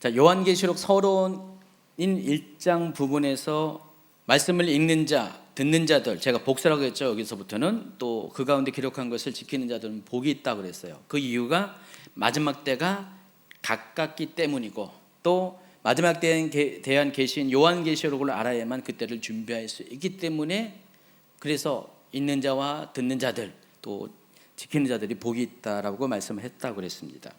자, 요한계시록 서론인 1장 부분에서 말씀을 읽는 자, 듣는 자들, 제가 복수라고 했죠. 여기서부터는 또 그 가운데 기록한 것을 지키는 자들은 복이 있다 그랬어요. 그 이유가 마지막 때가 가깝기 때문이고, 또 마지막 때에 대한 계시인 요한계시록을 알아야만 그때를 준비할 수 있기 때문에, 그래서 읽는 자와 듣는 자들, 또 지키는 자들이 복이 있다라고 말씀을 했다고 그랬습니다.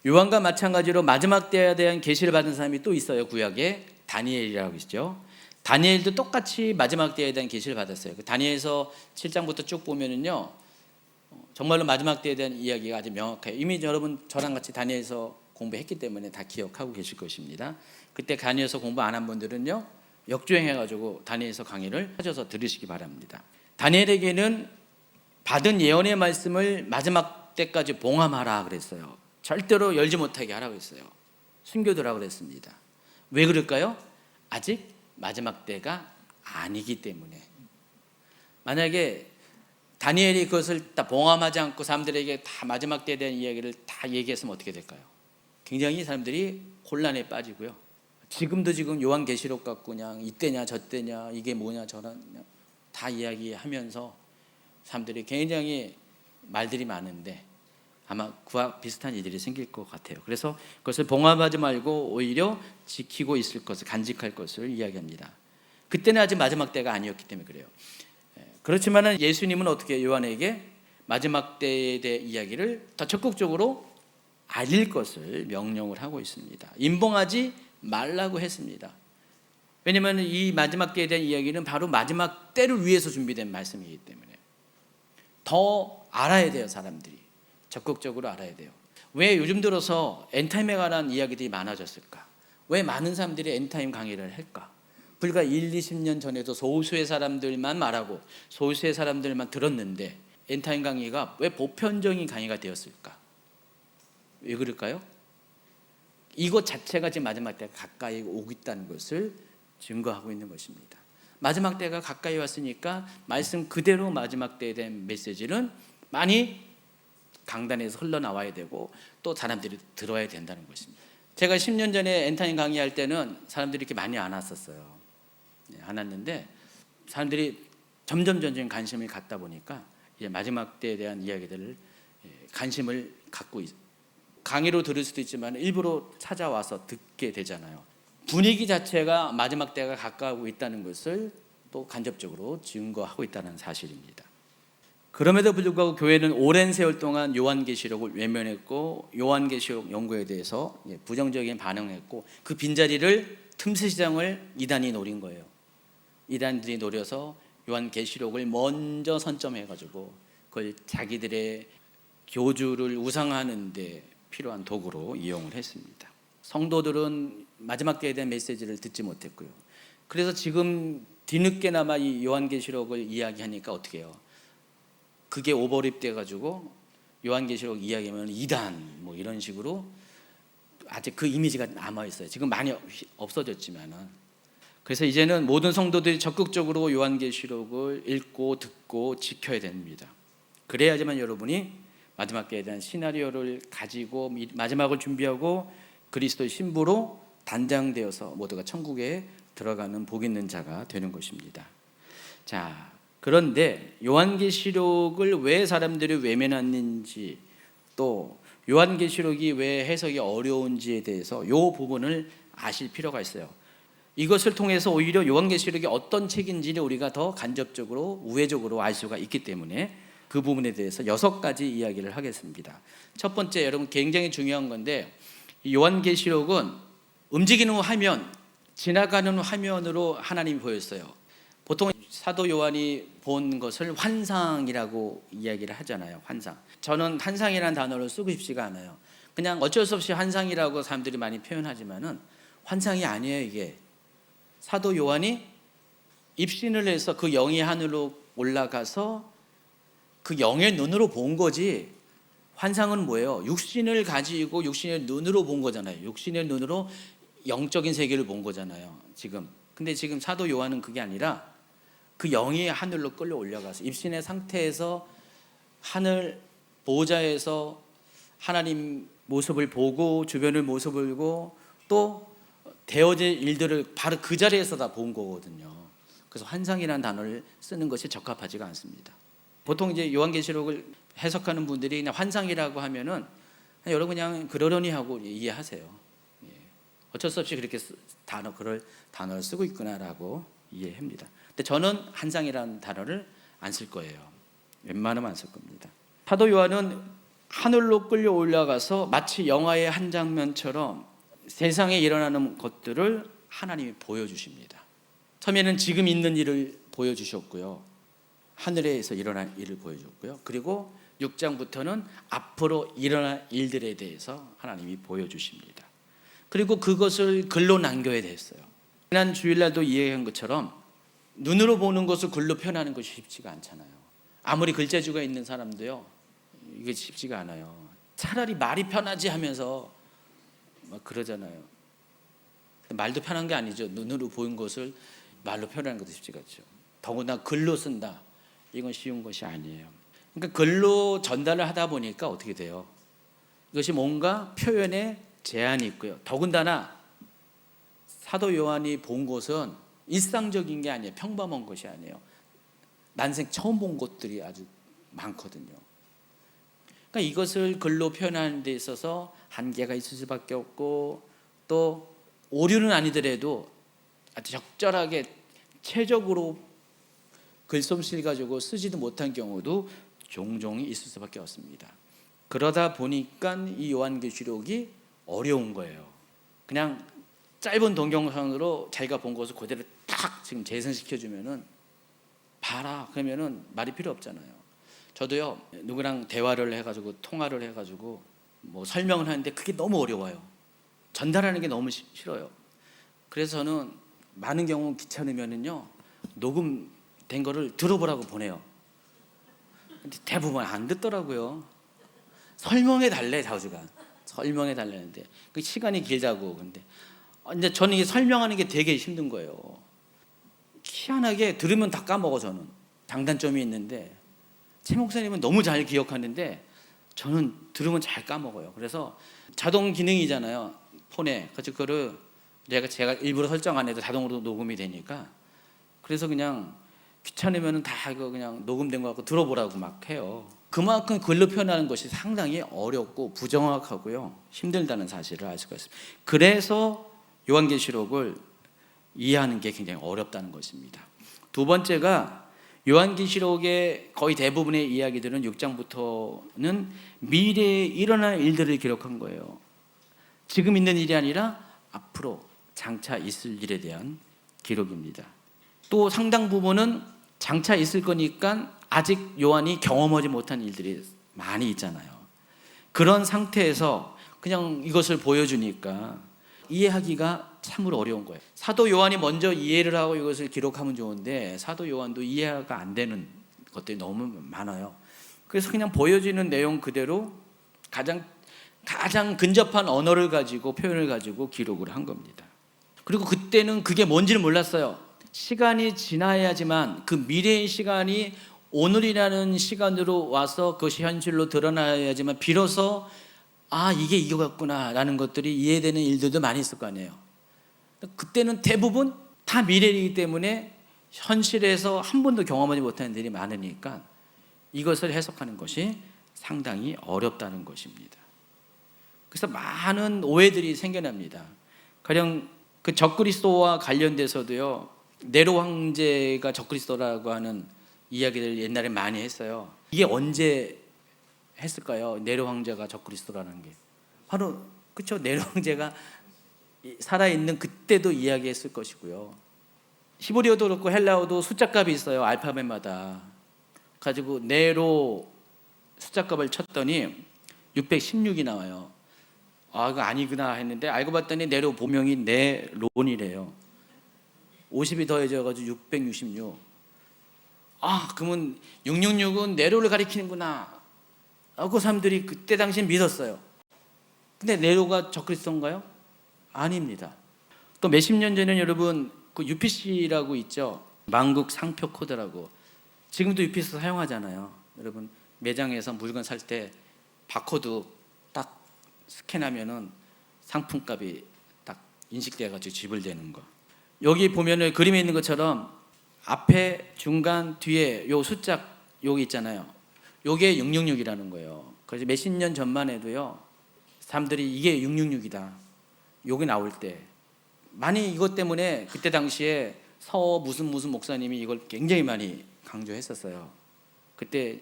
요한과 마찬가지로 마지막 때에 대한 계시를 받은 사람이 또 있어요. 구약에 다니엘이라고 있죠. 다니엘도 똑같이 마지막 때에 대한 계시를 받았어요. 다니엘서 7장부터 쭉 보면은요, 정말로 마지막 때에 대한 이야기가 아주 명확해요. 이미 여러분 저랑 같이 다니엘서 공부했기 때문에 다 기억하고 계실 것입니다. 그때 다니엘서 공부 안 한 분들은요, 역주행해가지고 다니엘서 강의를 찾아서 들으시기 바랍니다. 다니엘에게는 받은 예언의 말씀을 마지막 때까지 봉함하라 그랬어요. 절대로 열지 못하게 하라고 했어요. 숨겨두라 그랬습니다. 왜 그럴까요? 아직 마지막 때가 아니기 때문에. 만약에 다니엘이 그것을 다 봉함하지 않고 사람들에게 다 마지막 때에 대한 이야기를 다 얘기했으면 어떻게 될까요? 굉장히 사람들이 혼란에 빠지고요. 지금 요한계시록 갖고 그냥 이때냐 저때냐 이게 뭐냐 저냐 다 이야기하면서 사람들이 굉장히 말들이 많은데 아마 그와 비슷한 일들이 생길 것 같아요. 그래서 그것을 봉합하지 말고 오히려 지키고 있을 것을, 간직할 것을 이야기합니다. 그때는 아직 마지막 때가 아니었기 때문에 그래요. 그렇지만 예수님은 어떻게 요한에게 마지막 때에 대한 이야기를 더 적극적으로 알릴 것을 명령을 하고 있습니다. 임봉하지 말라고 했습니다. 왜냐하면 이 마지막 때에 대한 이야기는 바로 마지막 때를 위해서 준비된 말씀이기 때문에 더 알아야 돼요. 사람들이 적극적으로 알아야 돼요. 왜 요즘 들어서 엔타임에 관한 이야기들이 많아졌을까? 왜 많은 사람들이 엔타임 강의를 할까? 불과 1, 20년 전에도 소수의 사람들만 말하고 소수의 사람들만 들었는데 엔타임 강의가 왜 보편적인 강의가 되었을까? 왜 그럴까요? 이것 자체가 지금 마지막 때가 가까이 오고 있다는 것을 증거하고 있는 것입니다. 마지막 때가 가까이 왔으니까 말씀 그대로 마지막 때에 대한 메시지는 많이 강단에서 흘러나와야 되고 또 사람들이 들어야 된다는 것입니다. 제가 10년 전에 엔타임 강의할 때는 사람들이 이렇게 많이 안 왔었어요. 안 왔는데 사람들이 점점 관심을 갖다 보니까 이제 마지막 때에 대한 이야기들을 관심을 갖고 강의로 들을 수도 있지만 일부러 찾아와서 듣게 되잖아요. 분위기 자체가 마지막 때가 가까우고 있다는 것을 또 간접적으로 증거하고 있다는 사실입니다. 그럼에도 불구하고 교회는 오랜 세월 동안 요한계시록을 외면했고 요한계시록 연구에 대해서 부정적인 반응을 했고 그 빈자리를 틈새 시장을 이단이 노린 거예요. 이단들이 노려서 요한계시록을 먼저 선점해가지고 그걸 자기들의 교주를 우상화하는 데 필요한 도구로 이용을 했습니다. 성도들은 마지막 때에 대한 메시지를 듣지 못했고요. 그래서 지금 뒤늦게나마 이 요한계시록을 이야기하니까 어떻게 해요? 그게 오버립 돼가지고 요한계시록 이야기하면 이단 뭐 이런 식으로 아직 그 이미지가 남아있어요. 지금 많이 없어졌지만은. 그래서 이제는 모든 성도들이 적극적으로 요한계시록을 읽고 듣고 지켜야 됩니다. 그래야지만 여러분이 마지막 때에 대한 시나리오를 가지고 마지막을 준비하고 그리스도의 신부로 단장되어서 모두가 천국에 들어가는 복 있는 자가 되는 것입니다. 자, 그런데 요한계시록을 왜 사람들이 외면했는지, 또 요한계시록이 왜 해석이 어려운지에 대해서 이 부분을 아실 필요가 있어요. 이것을 통해서 오히려 요한계시록이 어떤 책인지를 우리가 더 간접적으로 우회적으로 알 수가 있기 때문에 그 부분에 대해서 6가지 이야기를 하겠습니다. 첫 번째, 여러분 굉장히 중요한 건데, 요한계시록은 움직이는 화면, 지나가는 화면으로 하나님이 보였어요. 보통 사도 요한이 본 것을 환상이라고 이야기를 하잖아요. 환상. 저는 환상이라는 단어를 쓰고 싶지가 않아요. 그냥 어쩔 수 없이 환상이라고 사람들이 많이 표현하지만은 환상이 아니에요. 이게 사도 요한이 입신을 해서 그 영이 하늘로 올라가서 그 영의 눈으로 본 거지, 환상은 뭐예요? 육신을 가지고 육신의 눈으로 본 거잖아요. 육신의 눈으로 영적인 세계를 본 거잖아요. 근데 지금 사도 요한은 그게 아니라 그 영이 하늘로 끌려 올라가서 입신의 상태에서 하늘 보좌에서 하나님 모습을 보고 주변을 모습을 보고 또 되어질 일들을 바로 그 자리에서 다 본 거거든요. 그래서 환상이라는 단어를 쓰는 것이 적합하지가 않습니다. 보통 이제 요한계시록을 해석하는 분들이 그냥 환상이라고 하면은 그냥 여러분 그냥 그러려니 하고 이해하세요. 예. 어쩔 수 없이 그렇게 그럴 단어를 쓰고 있구나라고 이해합니다. 근데 저는 환상이라는 단어를 안 쓸 거예요. 웬만하면 안 쓸 겁니다. 사도 요한은 하늘로 끌려 올라가서 마치 영화의 한 장면처럼 세상에 일어나는 것들을 하나님이 보여주십니다. 처음에는 지금 있는 일을 보여주셨고요. 하늘에서 일어날 일을 보여줬고요. 그리고 6장부터는 앞으로 일어날 일들에 대해서 하나님이 보여주십니다. 그리고 그것을 글로 남겨야 됐어요. 지난 주일날도 이야기한 것처럼 눈으로 보는 것을 글로 표현하는 것이 쉽지가 않잖아요. 아무리 글재주가 있는 사람도요, 이게 쉽지가 않아요. 차라리 말이 편하지 하면서 막 그러잖아요. 말도 편한 게 아니죠. 눈으로 보인 것을 말로 표현하는 것도 쉽지가 않죠. 더구나 글로 쓴다. 이건 쉬운 것이 아니에요. 그러니까 글로 전달을 하다 보니까 어떻게 돼요? 이것이 뭔가 표현에 제한이 있고요. 더군다나 사도 요한이 본 것은 일상적인 게 아니에요. 평범한 것이 아니에요. 난생 처음 본 것들이 아주 많거든요. 그러니까 이것을 글로 표현하는 데 있어서 한계가 있을 수밖에 없고, 또 오류는 아니더라도 아주 적절하게 최적으로 글솜씨를 가지고 쓰지도 못한 경우도 종종 있을 수밖에 없습니다. 그러다 보니까 이 요한계시록이 어려운 거예요. 그냥 짧은 동영상으로 자기가 본 것을 그대로 딱 지금 재생시켜주면은 봐라 그러면은 말이 필요 없잖아요. 저도요, 누구랑 대화를 해가지고 통화를 해가지고 뭐 설명을 하는데 그게 너무 어려워요. 전달하는 게 너무 싫어요. 그래서 저는 많은 경우 귀찮으면은요, 녹음된 거를 들어보라고 보내요. 근데 대부분 안 듣더라고요. 설명해 달래, 자주가. 설명해 달라는데 그 시간이 길다고. 근데 이제 저는 이게 설명하는 게 되게 힘든 거예요. 희한하게 들으면 다 까먹어. 저는 장단점이 있는데 최 목사님은 너무 잘 기억하는데 저는 들으면 잘 까먹어요. 그래서 자동 기능이잖아요, 폰에. 그래서 그거를 제가 일부러 설정 안 해도 자동으로 녹음이 되니까, 그래서 그냥 귀찮으면 다 이거 그냥 녹음된 거 갖고 들어보라고 막 해요. 그만큼 글로 표현하는 것이 상당히 어렵고 부정확하고요, 힘들다는 사실을 알 수가 있습니다. 그래서 요한계시록을 이해하는 게 굉장히 어렵다는 것입니다. 두 번째가, 요한계시록의 거의 대부분의 이야기들은 6장부터는 미래에 일어날 일들을 기록한 거예요. 지금 있는 일이 아니라 앞으로 장차 있을 일에 대한 기록입니다. 또 상당 부분은 장차 있을 거니까 아직 요한이 경험하지 못한 일들이 많이 있잖아요. 그런 상태에서 그냥 이것을 보여주니까 이해하기가 참으로 어려운 거예요. 사도 요한이 먼저 이해를 하고 이것을 기록하면 좋은데 사도 요한도 이해가 안 되는 것들이 너무 많아요. 그래서 그냥 보여지는 내용 그대로 가장 근접한 언어를 가지고, 표현을 가지고 기록을 한 겁니다. 그리고 그때는 그게 뭔지를 몰랐어요. 시간이 지나야지만, 그 미래의 시간이 오늘이라는 시간으로 와서 그것이 현실로 드러나야지만 비로소 이게 이거였구나 라는 것들이 이해되는 일들도 많이 있을 거 아니에요. 그때는 대부분 다 미래이기 때문에 현실에서 한 번도 경험하지 못한 일이 많으니까 이것을 해석하는 것이 상당히 어렵다는 것입니다. 그래서 많은 오해들이 생겨납니다. 가령 그 적그리스도와 관련돼서도요, 네로 황제가 적그리스도라고 하는 이야기를 옛날에 많이 했어요. 이게 언제 했을까요? 네로 황제가 적그리스도라는 게 바로, 그렇죠, 네로 황제가 살아있는 그때도 이야기했을 것이고요. 히브리어도 그렇고 헬라어도 숫자값이 있어요. 알파벳마다 가지고 네로 숫자값을 쳤더니 616이 나와요. 이거 아니구나 했는데 알고 봤더니 네로 본명이 네론이래요. 50이 더해져가지고 666. 그러면 666은 네로를 가리키는구나 하고 사람들이 그때 당시에 믿었어요. 근데 네로가 적그리스도인가요? 아닙니다. 또 몇십 년 전에는 여러분 그 UPC라고 있죠. 만국 상표 코드라고. 지금도 UPC 사용하잖아요. 여러분 매장에서 물건 살 때 바코드 딱 스캔하면은 상품값이 딱 인식돼가지고 지불되는 거. 여기 보면은 그림에 있는 것처럼 앞에 중간 뒤에 요 숫자 여기 있잖아요. 요게 666이라는 거예요. 그래서 몇십 년 전만 해도요 사람들이 이게 666이다 요게 나올 때 많이 이것 때문에 그때 당시에 서 무슨 목사님이 이걸 굉장히 많이 강조했었어요. 그때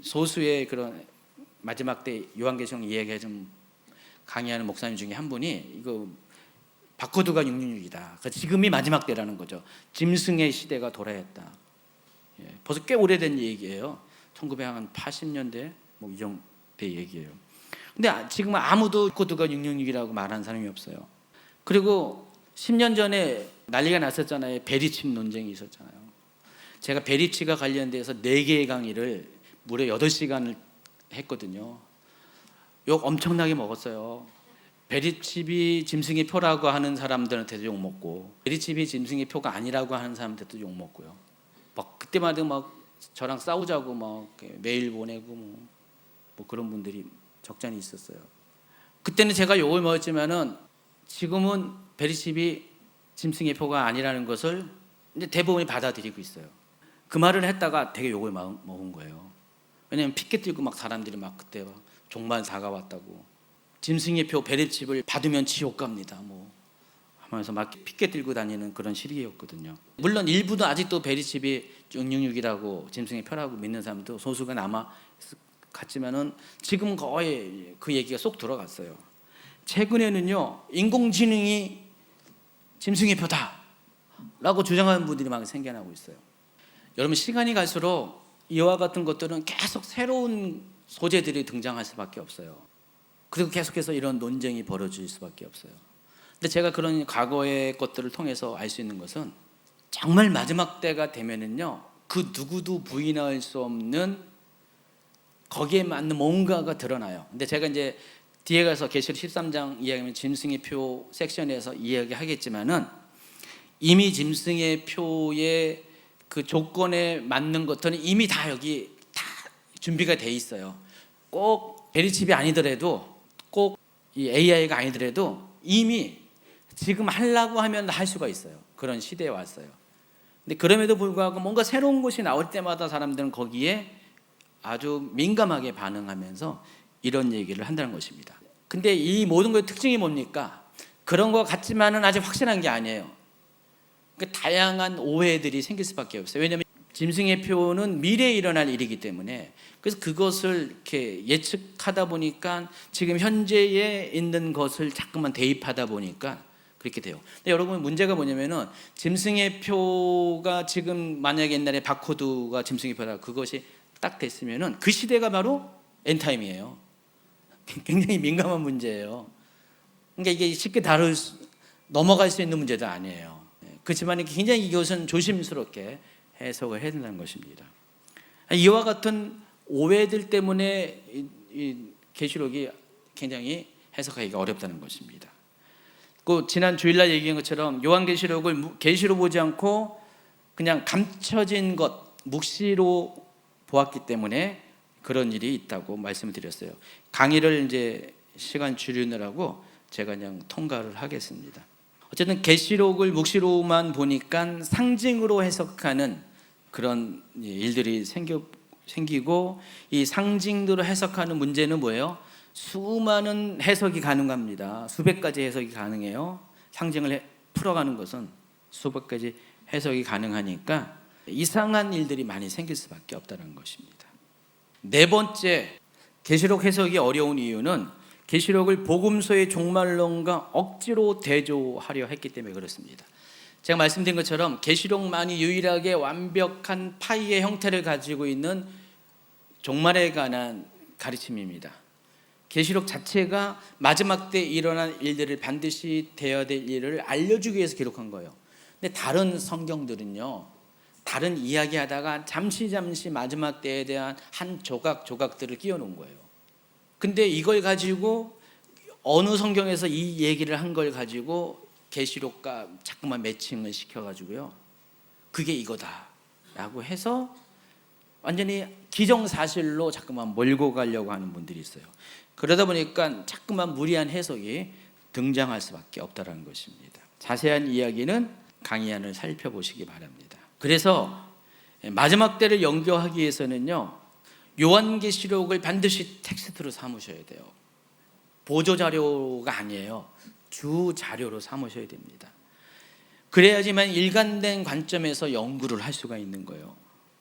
소수의 그런 마지막 때 요한계시록 이야기에 좀 강의하는 목사님 중에 한 분이 이거 바코드가 666이다. 그러니까 지금이 마지막 때라는 거죠. 짐승의 시대가 돌아왔다. 벌써 꽤 오래된 얘기예요. 1980년대 뭐 이 정도 얘기예요. 근데 지금은 아무도 바코드가 666이라고 말하는 사람이 없어요. 그리고 10년 전에 난리가 났었잖아요. 베리칩 논쟁이 있었잖아요. 제가 베리칩과 관련돼서 4개의 강의를 무려 8시간을 했거든요. 욕 엄청나게 먹었어요. 베리칩이 짐승의 표라고 하는 사람들한테도 욕 먹고, 베리칩이 짐승의 표가 아니라고 하는 사람한테도 욕 먹고요. 막 그때마다 막 저랑 싸우자고 막 메일 보내고 뭐 그런 분들이 적잖이 있었어요. 그때는 제가 욕을 먹었지만은 지금은 베리칩이 짐승의 표가 아니라는 것을 이제 대부분이 받아들이고 있어요. 그 말을 했다가 되게 욕을 먹은 거예요. 왜냐면 피켓 들고 막 사람들이 막 그때 막 종말 사가 왔다고, 짐승의 표 베리칩을 받으면 지옥 갑니다 뭐 하면서 막 피켓 들고 다니는 그런 시기였거든요. 물론 일부도 아직도 베리칩이 666이라고 짐승의 표라고 믿는 사람도 소수가 남아 갔지만은 지금 거의 그 얘기가 쏙 들어갔어요. 최근에는요 인공지능이 짐승의 표다 라고 주장하는 분들이 막 생겨나고 있어요. 여러분 시간이 갈수록 이와 같은 것들은 계속 새로운 소재들이 등장할 수밖에 없어요. 그리고 계속해서 이런 논쟁이 벌어질 수밖에 없어요. 근데 제가 그런 과거의 것들을 통해서 알 수 있는 것은 정말 마지막 때가 되면은요 그 누구도 부인할 수 없는 거기에 맞는 뭔가가 드러나요. 근데 제가 이제 뒤에 가서 계시록 13장 이야기하면 짐승의 표 섹션에서 이야기하겠지만은 이미 짐승의 표의 그 조건에 맞는 것들은 이미 다 여기 다 준비가 돼 있어요. 꼭 베리칩이 아니더라도 꼭 이 AI가 아니더라도 이미 지금 하려고 하면 할 수가 있어요. 그런 시대에 왔어요. 근데 그럼에도 불구하고 뭔가 새로운 것이 나올 때마다 사람들은 거기에 아주 민감하게 반응하면서 이런 얘기를 한다는 것입니다. 근데 이 모든 것의 특징이 뭡니까? 그런 것 같지만은 아직 확실한 게 아니에요. 그러니까 다양한 오해들이 생길 수밖에 없어요. 왜냐하면 짐승의 표는 미래에 일어날 일이기 때문에, 그래서 그것을 이렇게 예측하다 보니까 지금 현재에 있는 것을 자꾸만 대입하다 보니까 그렇게 돼요. 근데 여러분 문제가 뭐냐면은 짐승의 표가 지금 만약에 옛날에 바코드가 짐승의 표다 그것이 딱 됐으면은 그 시대가 바로 엔타임이에요. 굉장히 민감한 문제예요. 그러니까 이게 쉽게 넘어갈 수 있는 문제도 아니에요. 그렇지만 굉장히 이것은 조심스럽게 해석을 해야 된다는 것입니다. 이와 같은 오해들 때문에 이 계시록이 굉장히 해석하기가 어렵다는 것입니다. 그 지난 주일날 얘기한 것처럼 요한계시록을 계시로 보지 않고 그냥 감춰진 것, 묵시로 보았기 때문에 그런 일이 있다고 말씀을 드렸어요. 강의를 이제 시간 줄이느라고 제가 그냥 통과를 하겠습니다. 어쨌든 계시록을 묵시로만 보니까 상징으로 해석하는 그런 일들이 생기고, 이 상징으로 해석하는 문제는 뭐예요? 수많은 해석이 가능합니다. 수백 가지 해석이 가능해요. 상징을 풀어가는 것은 수백 가지 해석이 가능하니까 이상한 일들이 많이 생길 수밖에 없다는 것입니다. 네 번째, 계시록 해석이 어려운 이유는 계시록을 복음서의 종말론과 억지로 대조하려 했기 때문에 그렇습니다. 제가 말씀드린 것처럼 계시록만이 유일하게 완벽한 파이의 형태를 가지고 있는 종말에 관한 가르침입니다. 계시록 자체가 마지막 때 일어날 일들을 반드시 되어야 될 일을 알려주기 위해서 기록한 거예요. 근데 다른 성경들은요, 다른 이야기하다가 잠시 마지막 때에 대한 한 조각들을 끼워놓은 거예요. 근데 이걸 가지고 어느 성경에서 이 얘기를 한 걸 가지고 계시록과 자꾸만 매칭을 시켜가지고요, 그게 이거다라고 해서 완전히 기정사실로 자꾸만 몰고 가려고 하는 분들이 있어요. 그러다 보니까 자꾸만 무리한 해석이 등장할 수밖에 없다는 것입니다. 자세한 이야기는 강의안을 살펴보시기 바랍니다. 그래서 마지막 때를 연구하기 위해서는요, 요한계시록을 반드시 텍스트로 삼으셔야 돼요. 보조자료가 아니에요. 주자료로 삼으셔야 됩니다. 그래야지만 일관된 관점에서 연구를 할 수가 있는 거예요.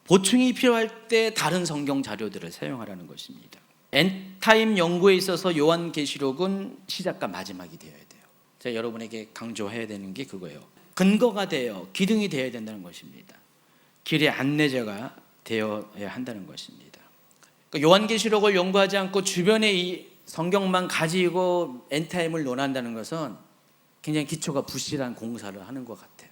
보충이 필요할 때 다른 성경 자료들을 사용하라는 것입니다. 엔타임 연구에 있어서 요한계시록은 시작과 마지막이 되어야 돼요. 제가 여러분에게 강조해야 되는 게 그거예요. 근거가 되어 기둥이 되어야 된다는 것입니다. 길의 안내자가 되어야 한다는 것입니다. 그러니까 요한계시록을 연구하지 않고 주변에 이 성경만 가지고 엔타임을 논한다는 것은 굉장히 기초가 부실한 공사를 하는 것 같아요.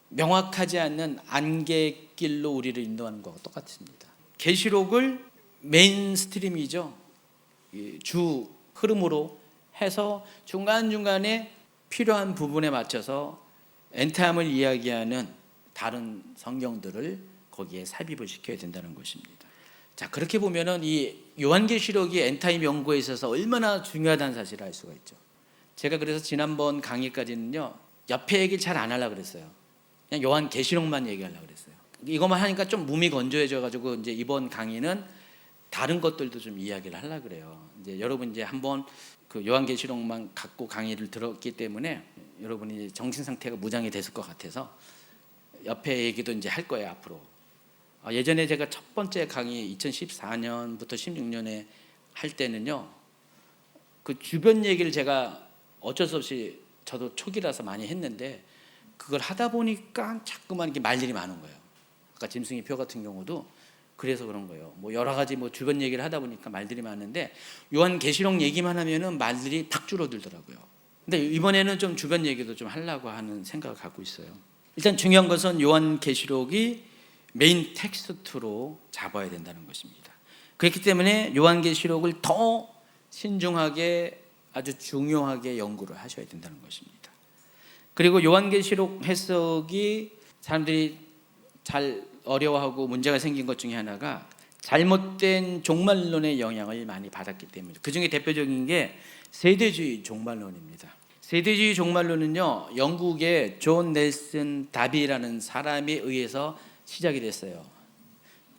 명확하지 않는 안개길로 우리를 인도하는 것과 똑같습니다. 계시록을 메인스트림이죠. 주 흐름으로 해서 중간중간에 필요한 부분에 맞춰서 엔타임을 이야기하는 다른 성경들을 거기에 삽입을 시켜야 된다는 것입니다. 자, 그렇게 보면은 이 요한계시록이 엔타임 연구에 있어서 얼마나 중요하다는 사실을 알 수가 있죠. 제가 그래서 지난번 강의까지는요, 옆에 얘기를 잘 안 하려고 그랬어요. 그냥 요한계시록만 얘기하려고 그랬어요. 이것만 하니까 좀 몸이 건조해져가지고 이제 이번 강의는 다른 것들도 좀 이야기를 하려고 그래요. 이제 여러분 이제 한번 그 요한계시록만 갖고 강의를 들었기 때문에 여러분이 정신 상태가 무장이 됐을 것 같아서 옆에 얘기도 이제 할 거예요 앞으로. 예전에 제가 첫 번째 강의 2014년부터 16년에 할 때는요, 그 주변 얘기를 제가 어쩔 수 없이 저도 초기라서 많이 했는데 그걸 하다 보니까 자꾸만 이렇게 말일이 많은 거예요. 아까 짐승의 표 같은 경우도 그래서 그런 거예요. 뭐 여러 가지 뭐 주변 얘기를 하다 보니까 말들이 많은데 요한계시록 얘기만 하면은 말들이 탁 줄어들더라고요. 근데 이번에는 좀 주변 얘기도 좀 하려고 하는 생각을 갖고 있어요. 일단 중요한 것은 요한계시록이 메인 텍스트로 잡아야 된다는 것입니다. 그렇기 때문에 요한계시록을 더 신중하게 아주 중요하게 연구를 하셔야 된다는 것입니다. 그리고 요한계시록 해석이 사람들이 잘 어려워하고 문제가 생긴 것 중에 하나가 잘못된 종말론의 영향을 많이 받았기 때문에, 그 중에 대표적인 게 세대주의 종말론입니다. 세대주의 종말론은요, 영국의 존 넬슨 다비라는 사람에 의해서 시작이 됐어요.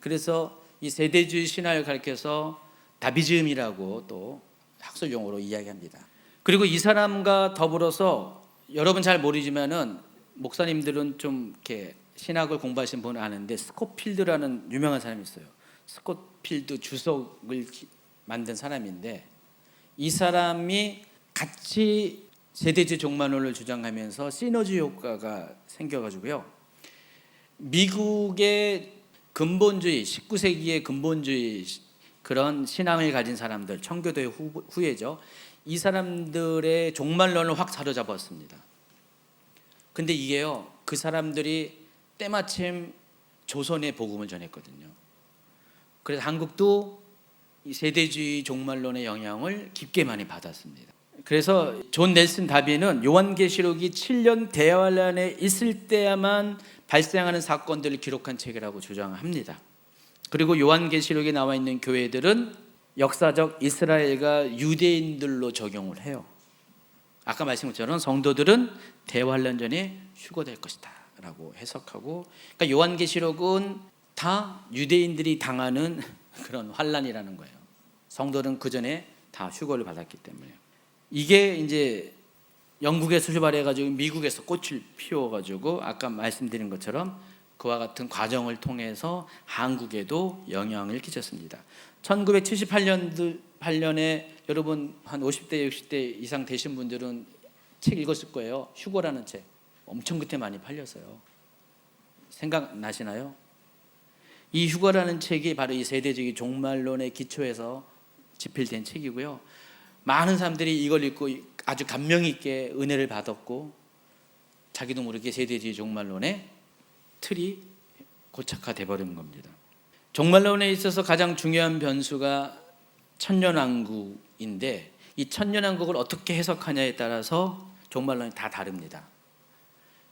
그래서 이 세대주의 신화를 가리켜서 다비즘이라고 또 학술 용어로 이야기합니다. 그리고 이 사람과 더불어서 여러분 잘 모르지만은 목사님들은 좀 이렇게 신학을 공부하신 분은 아는데 스코필드라는 유명한 사람이 있어요. 스코필드 주석을 만든 사람인데 이 사람이 같이 세대주의 종말론을 주장하면서 시너지 효과가 생겨가지고요, 미국의 근본주의 19세기의 근본주의 그런 신앙을 가진 사람들, 청교도의 후예죠. 이 사람들의 종말론을 확 사로잡았습니다. 근데 이게요, 그 사람들이 때마침 조선의 복음을 전했거든요. 그래서 한국도 이 세대주의 종말론의 영향을 깊게 많이 받았습니다. 그래서 존 넬슨 다비는 요한계시록이 7년 대환란에 있을 때야만 발생하는 사건들을 기록한 책이라고 주장합니다. 그리고 요한계시록에 나와 있는 교회들은 역사적 이스라엘과 유대인들로 적용을 해요. 아까 말씀한 것처럼 성도들은 대환란 전에 휴거될 것이다 라고 해석하고, 그러니까 요한계시록은 다 유대인들이 당하는 그런 환란이라는 거예요. 성도는 그 전에 다 휴거를 받았기 때문에. 이게 이제 영국에서 출발해가지고 미국에서 꽃을 피워가지고 아까 말씀드린 것처럼 그와 같은 과정을 통해서 한국에도 영향을 끼쳤습니다. 1978년에 여러분 한 50대 60대 이상 되신 분들은 책 읽었을 거예요. 휴거라는 책 엄청 그때 많이 팔렸어요. 생각나시나요? 이 휴거라는 책이 바로 이 세대주의 종말론의 기초에서 집필된 책이고요, 많은 사람들이 이걸 읽고 아주 감명 있게 은혜를 받았고 자기도 모르게 세대주의 종말론의 틀이 고착화돼 버린 겁니다. 종말론에 있어서 가장 중요한 변수가 천년왕국인데 이 천년왕국을 어떻게 해석하냐에 따라서 종말론이 다 다릅니다.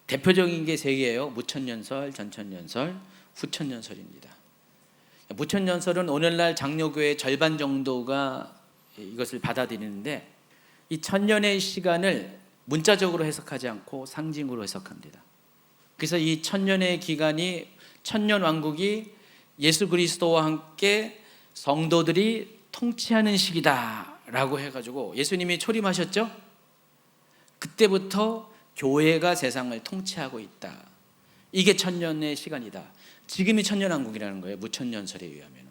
대표적인 게 세 개예요. 무천년설, 전천년설, 후천년설입니다. 무천년설은 오늘날 장로교의 절반 정도가 이것을 받아들이는데 이 천년의 시간을 문자적으로 해석하지 않고 상징으로 해석합니다. 그래서 이 천년의 기간이 천년 왕국이 예수 그리스도와 함께 성도들이 통치하는 시기다라고 해가지고 예수님이 초림하셨죠? 그때부터 교회가 세상을 통치하고 있다. 이게 천년의 시간이다. 지금이 천년왕국이라는 거예요. 무천년설에 의하면.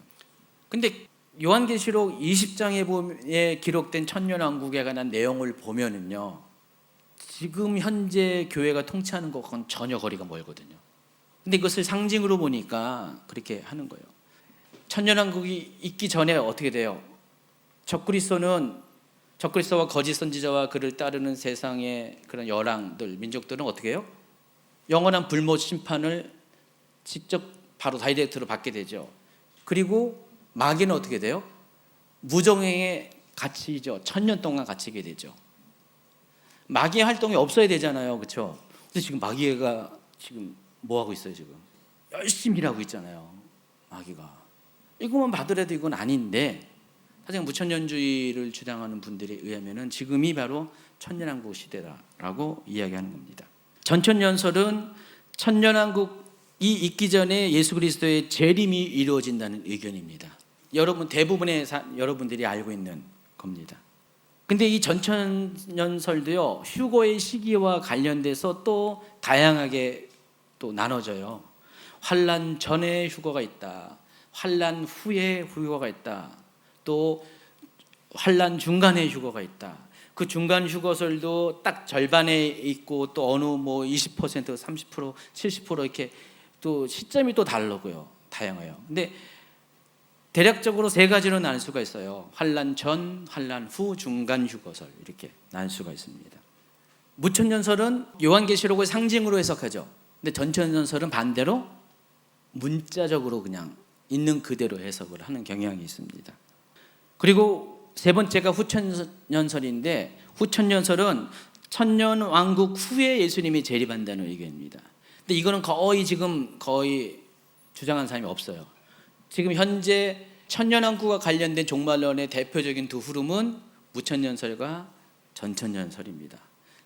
근데 요한계시록 20장에 기록된 천년왕국에 관한 내용을 보면은요, 지금 현재 교회가 통치하는 것과는 전혀 거리가 멀거든요. 근데 이것을 상징으로 보니까 그렇게 하는 거예요. 천년왕국이 있기 전에 어떻게 돼요? 적그리스도와 거짓 선지자와 그를 따르는 세상의 그런 열왕들, 민족들은 어떻게 해요? 영원한 불못 심판을 직접 바로 다이렉트로 받게 되죠. 그리고 마귀는 어떻게 돼요? 무정행에 갇히죠. 천년 동안 갇히게 되죠. 마귀의 활동이 없어야 되잖아요. 그렇죠? 근데 지금 마귀가 지금 뭐 하고 있어요? 지금 열심히 일하고 있잖아요. 마귀가. 이것만 받으려도 이건 아닌데, 사실 무천년주의를 주장하는 분들에 의하면은 지금이 바로 천년왕국 시대다라고 이야기하는 겁니다. 전천년설은 천년왕국이 있기 전에 예수 그리스도의 재림이 이루어진다는 의견입니다. 여러분 대부분의 여러분들이 알고 있는 겁니다. 근데 이 전천년설도요, 휴거의 시기와 관련돼서 또 다양하게 또 나눠져요. 환난 전에 휴거가 있다. 환난 후에 휴거가 있다. 또 환난 중간에 휴거가 있다. 그 중간 휴거설도 딱 절반에 있고 또 어느 뭐 20%, 30%, 70% 이렇게 또 시점이 또 다르고요. 다양해요. 근데 대략적으로 세 가지로 나눌 수가 있어요. 환난 전, 환난 후, 중간 휴거설 이렇게 나눌 수가 있습니다. 무천년설은 요한계시록을 상징으로 해석하죠. 근데 전천년설은 반대로 문자적으로 그냥 있는 그대로 해석을 하는 경향이 있습니다. 그리고 세 번째가 후천년설인데, 후천년설은 천년 왕국 후에 예수님이 재림한다는 의견입니다. 근데 이거는 거의 주장하는 사람이 없어요. 지금 현재 천년왕국과 관련된 종말론의 대표적인 두 흐름은 무천년설과 전천년설입니다.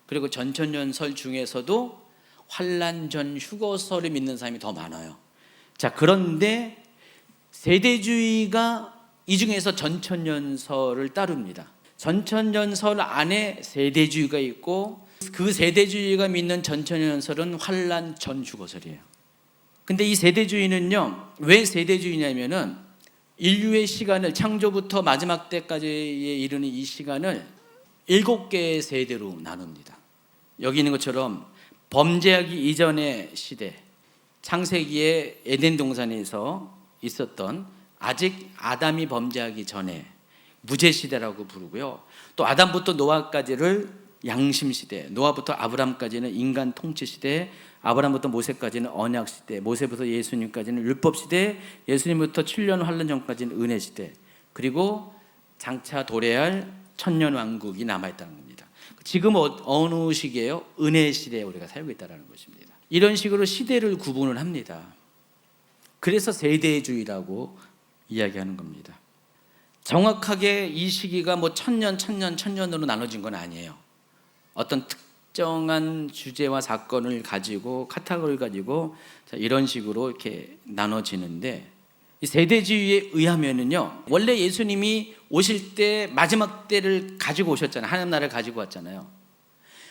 그리고 전천년설 중에서도 환난 전 휴거설을 믿는 사람이 더 많아요. 자, 그런데 세대주의가 이 중에서 전천년설을 따릅니다. 전천년설 안에 세대주의가 있고, 그 세대주의가 믿는 전천년설은 환난 전 휴거설이에요. 근데 이 세대주의는요, 왜 세대주의냐면은 인류의 시간을 창조부터 마지막 때까지 이르는 이 시간을 7개의 세대로 나눕니다. 여기 있는 것처럼 범죄하기 이전의 시대, 창세기의 에덴 동산에서 있었던 아직 아담이 범죄하기 전에 무죄시대라고 부르고요. 또 아담부터 노아까지를 양심시대, 노아부터 아브람까지는 인간 통치시대, 아브람부터 모세까지는 언약시대, 모세부터 예수님까지는 율법시대, 예수님부터 7년 환란 전까지는 은혜시대, 그리고 장차 도래할 천년왕국이 남아있다는 겁니다. 지금 어느 시기예요? 은혜시대에 우리가 살고 있다는 것입니다. 이런 식으로 시대를 구분을 합니다. 그래서 세대주의라고 이야기하는 겁니다. 정확하게 이 시기가 뭐 천년으로 나눠진 건 아니에요. 어떤 특정한 주제와 사건을 가지고 카테고리를 가지고 이런 식으로 이렇게 나눠지는데, 이 세대주의에 의하면은요, 원래 예수님이 오실 때 마지막 때를 가지고 오셨잖아요. 하나님 나라를 가지고 왔잖아요.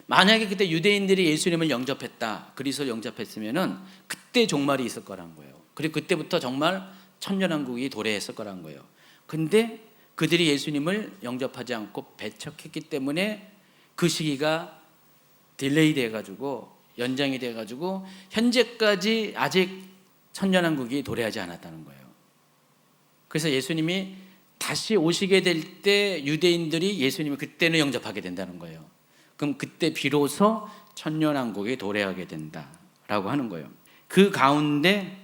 만약에 그때 유대인들이 예수님을 영접했다, 그리스도를 영접했으면은 그때 종말이 있을 거란 거예요. 그리고 그때부터 정말 천년왕국이 도래했을 거란 거예요. 근데 그들이 예수님을 영접하지 않고 배척했기 때문에 그 시기가 딜레이 돼가지고 연장이 돼가지고 현재까지 아직 천년왕국이 도래하지 않았다는 거예요. 그래서 예수님이 다시 오시게 될 때 유대인들이 예수님을 그때는 영접하게 된다는 거예요. 그럼 그때 비로소 천년왕국이 도래하게 된다라고 하는 거예요. 그 가운데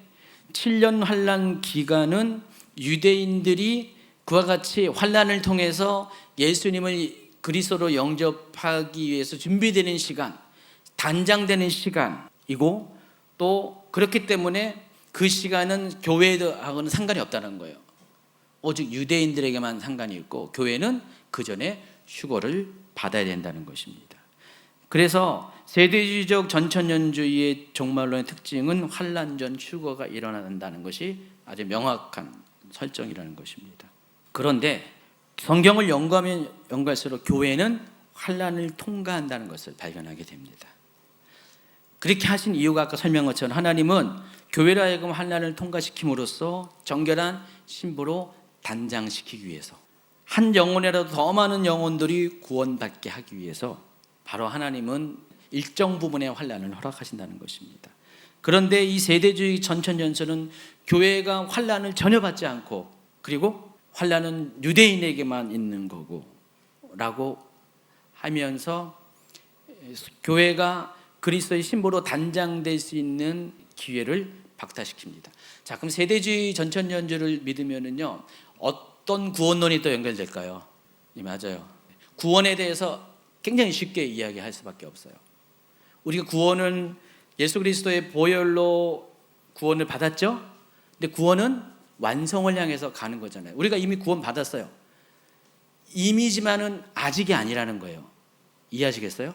7년 환란 기간은 유대인들이 그와 같이 환란을 통해서 예수님을 그리스도로 영접하기 위해서 준비되는 시간, 단장되는 시간이고, 또 그렇기 때문에 그 시간은 교회하고는 상관이 없다는 거예요. 오직 유대인들에게만 상관이 있고 교회는 그 전에 휴거를 받아야 된다는 것입니다. 그래서 세대주의적 전천년주의의 종말론의 특징은 환란 전 휴거가 일어난다는 것이 아주 명확한 설정이라는 것입니다. 그런데 성경을 연구하면 연구할수록 교회는 환란을 통과한다는 것을 발견하게 됩니다. 그렇게 하신 이유가 아까 설명한 것처럼 하나님은 교회로 하여금 환란을 통과시킴으로써 정결한 신부로 단장시키기 위해서, 한 영혼이라도 더 많은 영혼들이 구원받게 하기 위해서 바로 하나님은 일정 부분의 환란을 허락하신다는 것입니다. 그런데 이 세대주의 전천전설은 교회가 환란을 전혀 받지 않고, 그리고 환란은 유대인에게만 있는 거고 라고 하면서 교회가 그리스도의 신부로 단장될 수 있는 기회를 박탈시킵니다. 자, 그럼 세대주의 전천년주를 믿으면은요, 어떤 구원론이 또 연결될까요? 맞아요. 구원에 대해서 굉장히 쉽게 이야기할 수밖에 없어요. 우리가 구원은 예수 그리스도의 보혈로 구원을 받았죠? 근데 구원은 완성을 향해서 가는 거잖아요. 우리가 이미 구원 받았어요. 이미지만은 아직이 아니라는 거예요. 이해하시겠어요?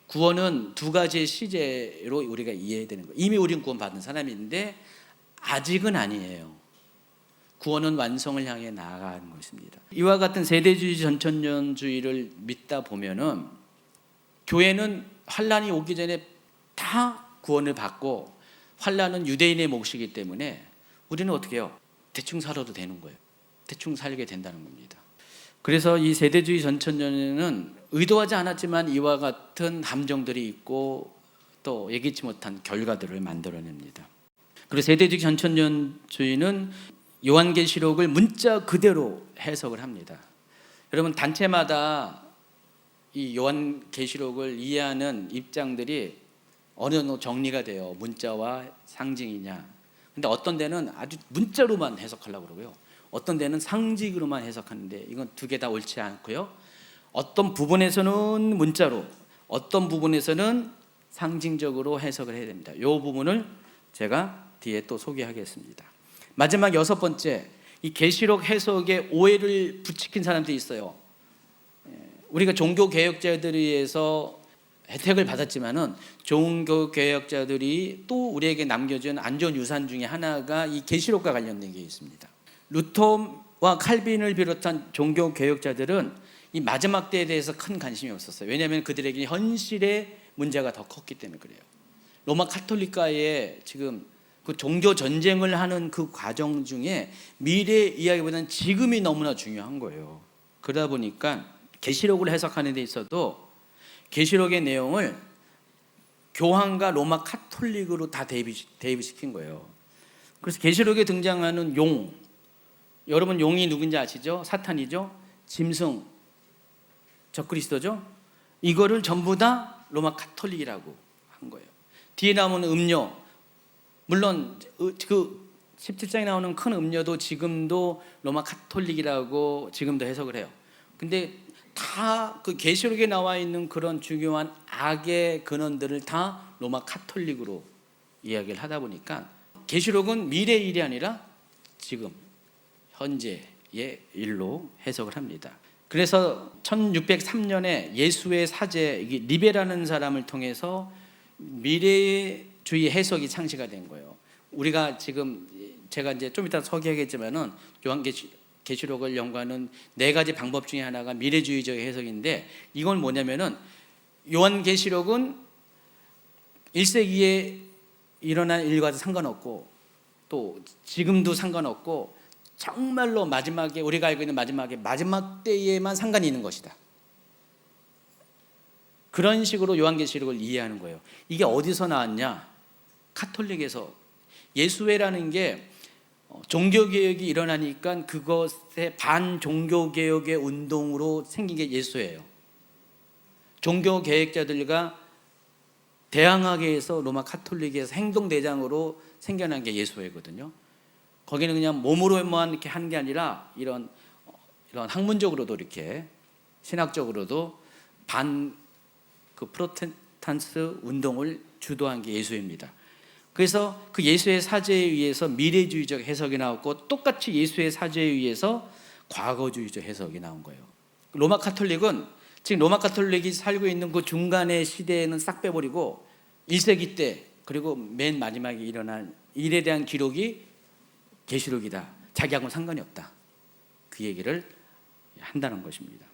구원은 두 가지의 시제로 우리가 이해해야 되는 거예요. 이미 우리는 구원받은 사람인데 아직은 아니에요. 구원은 완성을 향해 나아가는 것입니다. 이와 같은 세대주의 전천년주의를 믿다 보면은 교회는 환란이 오기 전에 다 구원을 받고, 환란은 유대인의 몫이기 때문에 우리는 어떻게 해요? 대충 살아도 되는 거예요. 대충 살게 된다는 겁니다. 그래서 이 세대주의 전천년에는 의도하지 않았지만 이와 같은 함정들이 있고 또 예기치 못한 결과들을 만들어냅니다. 그리고 세대주의 전천년주의는 요한계시록을 문자 그대로 해석을 합니다. 여러분, 단체마다 이 요한계시록을 이해하는 입장들이 어느 정도 정리가 돼요. 문자와 상징이냐. 근데 어떤 데는 아주 문자로만 해석하려고 그러고요. 어떤 데는 상징으로만 해석하는데 이건 두 개 다 옳지 않고요. 어떤 부분에서는 문자로, 어떤 부분에서는 상징적으로 해석을 해야 됩니다. 이 부분을 제가 뒤에 또 소개하겠습니다. 마지막 6번째, 이 계시록 해석에 오해를 부추긴 사람들이 있어요. 우리가 종교개혁자들에 의해서 혜택을 받았지만은 종교개혁자들이 또 우리에게 남겨준 안 좋은 유산 중에 하나가 이 계시록과 관련된 게 있습니다. 루터와 칼빈을 비롯한 종교개혁자들은 이 마지막 때에 대해서 큰 관심이 없었어요. 왜냐하면 그들에게 현실의 문제가 더 컸기 때문에 그래요. 로마 카톨릭과의 지금 그 종교 전쟁을 하는 그 과정 중에 미래 이야기보다는 지금이 너무나 중요한 거예요. 그러다 보니까 계시록을 해석하는 데 있어도 계시록의 내용을 교황과 로마 카톨릭으로 다 대입시킨 거예요. 그래서 계시록에 등장하는 용, 여러분 용이 누군지 아시죠? 사탄이죠? 짐승, 적그리스도죠? 이거를 전부 다 로마 카톨릭이라고 한 거예요. 뒤에 나오는 음료, 물론 그 17장에 나오는 큰 음료도 지금도 로마 카톨릭이라고 지금도 해석을 해요. 근데 다 그 계시록에 나와 있는 그런 중요한 악의 근원들을 다 로마 카톨릭으로 이야기를 하다 보니까 계시록은 미래의 일이 아니라 지금 현재의 일로 해석을 합니다. 그래서 1603년에 예수의 사제 리베라는 사람을 통해서 미래주의 해석이 창시가 된 거예요. 우리가 지금 제가 이제 좀 이따 소개하겠지만은 요한계시록을 연구하는 4가지 방법 중에 하나가 미래주의적 해석인데, 이건 뭐냐면은 요한계시록은 1세기에 일어난 일과도 상관없고 또 지금도 상관없고 정말로 마지막에 우리가 알고 있는 마지막 때에만 상관이 있는 것이다. 그런 식으로 요한계시록을 이해하는 거예요. 이게 어디서 나왔냐? 카톨릭에서. 예수회라는 게 종교개혁이 일어나니까 그것의 반종교개혁의 운동으로 생긴 게 예수회예요. 종교개혁자들과 대항하게 해서 로마 카톨릭에서 행동대장으로 생겨난 게 예수회거든요. 거기는 그냥 몸으로만 이렇게 하는 게 아니라 이런 학문적으로도 이렇게 신학적으로도 그 프로테스탄트 운동을 주도한 게 예수회입니다. 그래서 그 예수의 사제에 의해서 미래주의적 해석이 나왔고, 똑같이 예수의 사제에 의해서 과거주의적 해석이 나온 거예요. 로마 카톨릭은 즉 로마 가톨릭이 살고 있는 그 중간의 시대에는 싹 빼버리고 1세기 때 그리고 맨 마지막에 일어난 일에 대한 기록이 계시록이다. 자기하고는 상관이 없다. 그 얘기를 한다는 것입니다.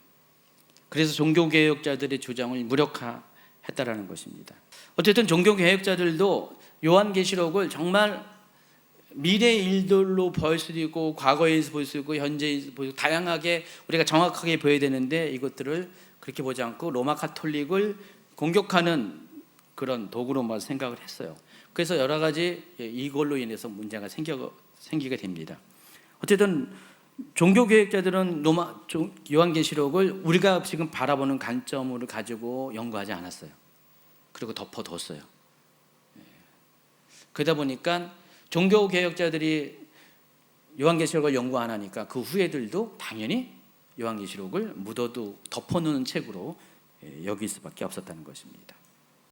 그래서 종교개혁자들의 주장을 무력화했다라는 것입니다. 어쨌든 종교개혁자들도 요한계시록을 정말 미래의 일들로 볼 수도 있고 과거에서 볼 수 있고 현재에서 볼 수 있고 다양하게 우리가 정확하게 보여야 되는데 이것들을 그렇게 보지 않고 로마 가톨릭을 공격하는 그런 도구로만 생각을 했어요. 그래서 여러 가지 이걸로 인해서 문제가 생기게 됩니다. 어쨌든 종교개혁자들은 요한계시록을 우리가 지금 바라보는 관점을 가지고 연구하지 않았어요. 그리고 덮어뒀어요. 그러다 보니까 종교개혁자들이 요한계시록을 연구 안 하니까 그 후예들도 당연히 요한계시록을 묻어도 덮어놓는 책으로 여길 수밖에 없었다는 것입니다.